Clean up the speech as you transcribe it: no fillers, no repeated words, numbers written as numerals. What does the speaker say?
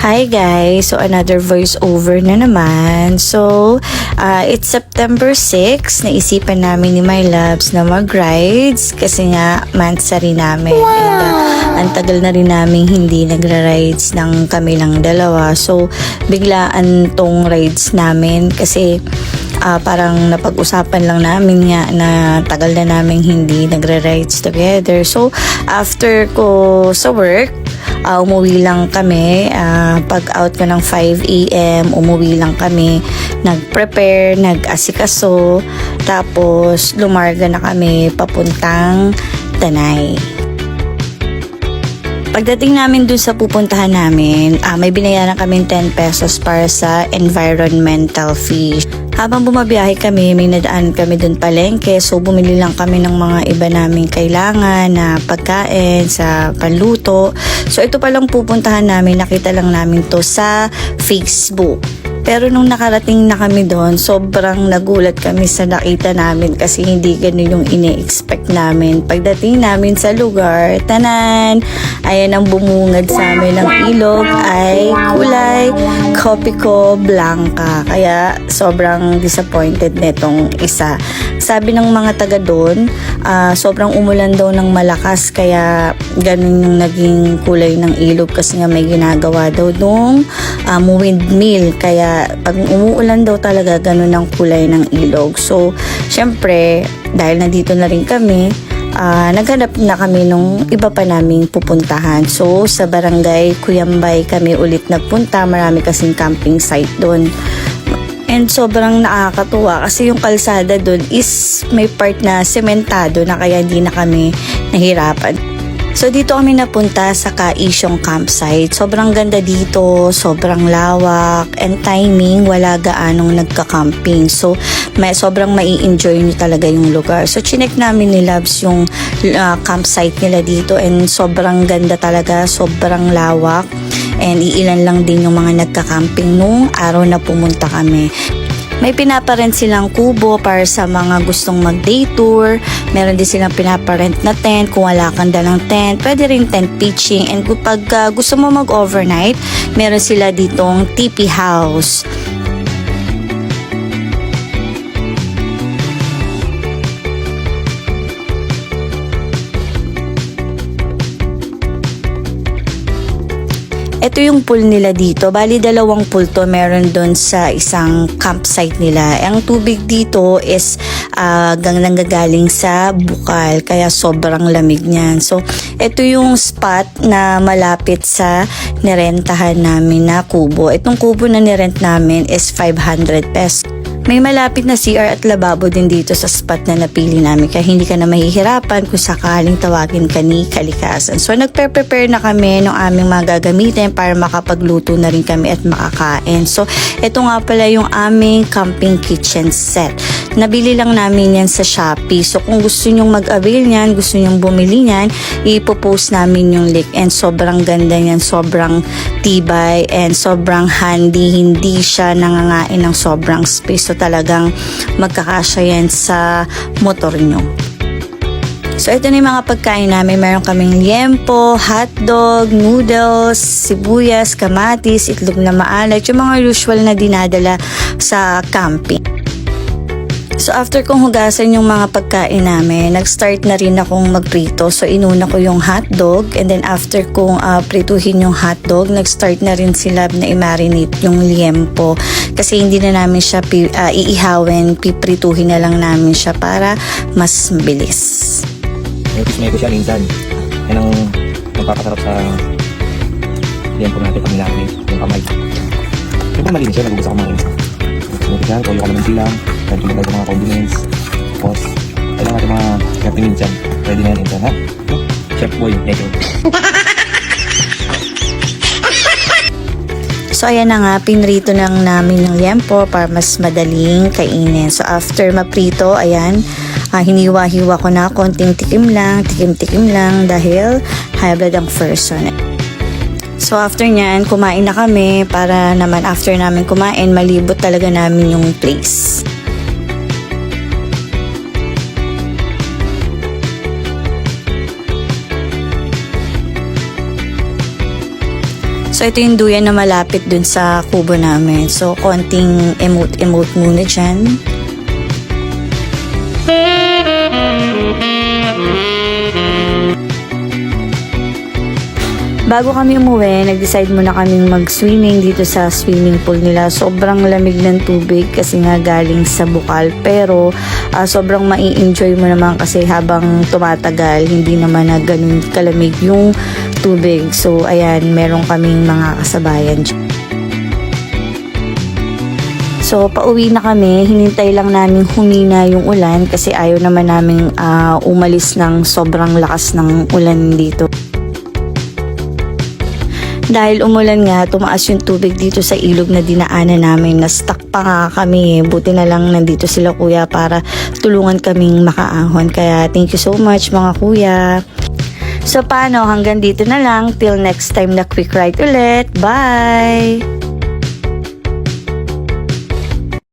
Hi guys! So another voice-over na naman. So, it's September 6. Naisipan namin ni My Loves na mag-rides kasi nga monthsary namin. Wow! And, ang tagal na rin namin hindi nagra-rides ng kami lang dalawa. So, biglaan tong rides namin kasi parang napag-usapan lang namin nga na tagal na namin hindi nagra-rides together. So, after ko sa work, umuwi lang kami. Pag out ko ng 5 a.m., umuwi lang kami. Nag-prepare, nag-asikaso. Tapos, lumarga na kami papuntang Tanay. Pagdating namin dun sa pupuntahan namin, may binayaran kami 10 pesos para sa environmental fee. Habang bumabiyahe kami, may nadaan kami dun palengke. So, bumili lang kami ng mga iba naming kailangan na pagkain sa panluto. So, ito palang pupuntahan namin. Nakita lang namin to sa Facebook. Pero nung nakarating na kami doon, sobrang nagulat kami sa nakita namin kasi hindi ganun yung ine-expect namin. Pagdating namin sa lugar, tanan, ayan ang bumungad sa amin ng ilog ay kulay Copico Blanca. Kaya sobrang disappointed netong isa. Sabi ng mga taga doon, sobrang umulan daw ng malakas kaya ganun yung naging kulay ng ilog kasi nga may ginagawa daw nung windmill. Kaya pag umuulan daw talaga ganun ang kulay ng ilog. So, syempre, dahil nandito na rin kami, naghanap na kami nung iba pa naming pupuntahan. So, sa barangay Cuyambay kami ulit nagpunta. Marami kasing camping site doon. And sobrang nakakatuwa kasi yung kalsada doon is may part na sementado na kaya hindi na kami nahirapan. So dito kami napunta sa Kaisyong campsite. Sobrang ganda dito, sobrang lawak, and timing, wala gaanong nagka-camping. So sobrang mai-enjoy nyo talaga yung lugar. So chinek namin ni Loves yung campsite nila dito and sobrang ganda talaga, sobrang lawak. And iilan lang din yung mga nagka-camping nung araw na pumunta kami. May pinaparent silang kubo para sa mga gustong mag-day tour. Meron din silang pinaparent na tent. Kung wala kang dalang tent, pwede rin tent pitching. And pag gusto mo mag-overnight, meron sila ditong teepee house. Ito yung pool nila dito. Bali, 2 pool to. Meron doon sa isang campsite nila. Ang tubig dito is nanggagaling sa bukal. Kaya sobrang lamig niyan. So, ito yung spot na malapit sa nirentahan namin na kubo. Itong kubo na nirent namin is 500 pesos. May malapit na CR at lababo din dito sa spot na napili namin kaya hindi ka na mahihirapan kung sakaling tawagin ka ni kalikasan. So nagpe-prepare na kami ng aming mga gagamitin para makapagluto na rin kami at makakain. So ito nga pala yung aming camping kitchen set. Nabili lang namin yan sa Shopee. So kung gusto nyong mag-avail niyan, gusto nyong bumili niyan, ipopost namin yung link and sobrang ganda niyan, sobrang tibay and sobrang handy. Hindi siya nangangain ng sobrang space. So talagang magkakasya yan sa motor nyo. So ito na yung mga pagkain namin. Meron kaming liempo, hotdog, noodles, sibuyas, kamatis, itlog na maalat, yung mga usual na dinadala sa camping. So after kong hugasan yung mga pagkain namin, nag-start na rin akong magprito. So inuna ko yung hotdog and then after kong prituhin yung hotdog, nag-start na rin sila na i-marinate yung liempo. Kasi hindi na namin siya iihawin, piprituhin na lang namin siya para mas mabilis. May ko siya minsan. Yan ang magpapasarap sa liempo natin pag nilamin, yung kamay. Siyempre malinis siya, nagugusa ko malinis. Sumipit yan, toyo ka naman silang. Pwede mo tayo mga condiments. Tapos, kailangan natin mga kerting minsan. Pwede na yan minsan, ha? Chef boy, medyo. So ayan na nga, pinrito lang namin yung liempo para mas madaling kainin. So after maprito, ayan, hiniwa-hiwa ko na, konting tikim lang dahil high blood ang person. So after nyan, kumain na kami para naman after namin kumain, malibot talaga namin yung place. So ito yung duyan na malapit dun sa kubo namin. So konting emote-emote muna dyan. Bago kami umuwi, nag-decide muna kaming mag-swimming dito sa swimming pool nila. Sobrang lamig ng tubig kasi nga galing sa bukal. Pero sobrang mai-enjoy mo naman kasi habang tumatagal, hindi naman na ganun kalamig yung tubig. So ayan, meron kaming mga kasabayan. So, pauwi na kami. Hinintay lang namin humina yung ulan kasi ayaw naman namin umalis ng sobrang lakas ng ulan dito. Dahil umulan nga, tumaas yung tubig dito sa ilog na dinaanan namin. Na-stuck pa nga kami. Buti na lang nandito sila kuya para tulungan kaming makaahon. Kaya thank you so much mga kuya. So paano, hanggang dito na lang. Till next time na quick ride ulit. Bye!